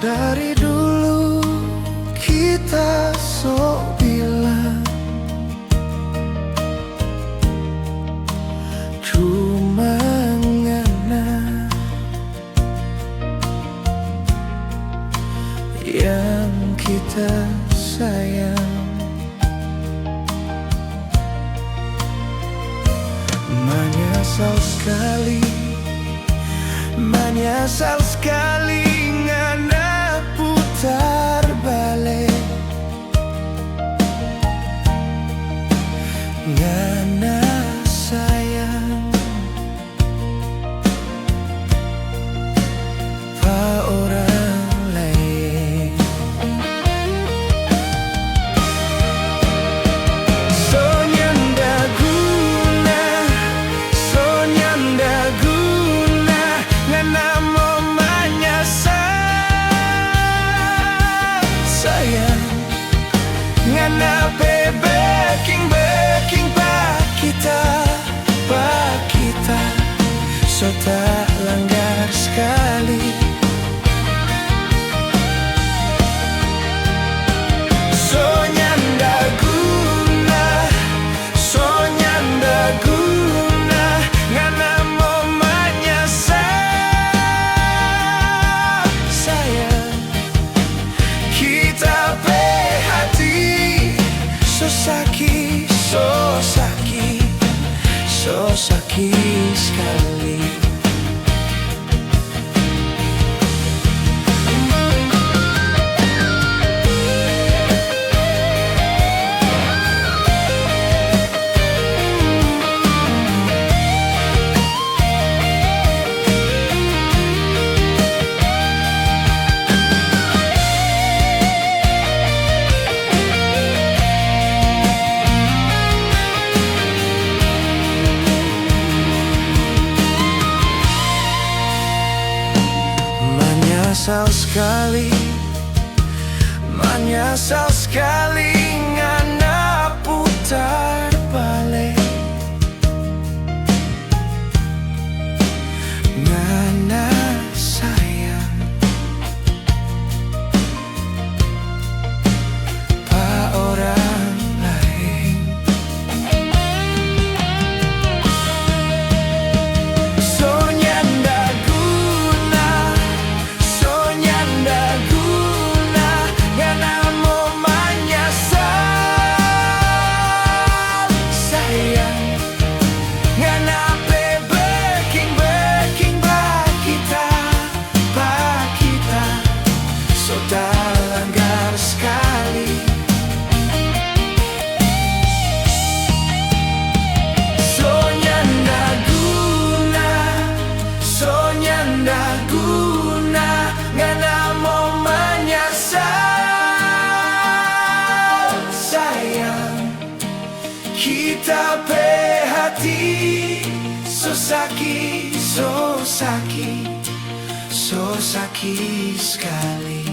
dari dulu kita sok bilang cuma ngana yang kita sayang. Menyesal sekali, menyesal sekali ngana putar balik, ngana sayang pa orang lain. So nyanda guna, so nyanda guna ngana mau menyesal sayang, ngana beking pa kita so tak langgar sekali. So nyanda guna, so nyanda guna ngana mau menyesal sayang, kita pe hati so sakit, so sakit, so sakit sekali. Menyesal sekali, menyesal sekali ngana putar balik, ngana sayang pa orang lain. So nyanda guna, so nyanda guna ngana mau menyesal sayang, ngana beking pa kita so tak langgar sekali. So nyanda guna, so nyanda guna ngana mau menyesal sayang, kita pe hati so sakit, so sakit, so sakit sekali.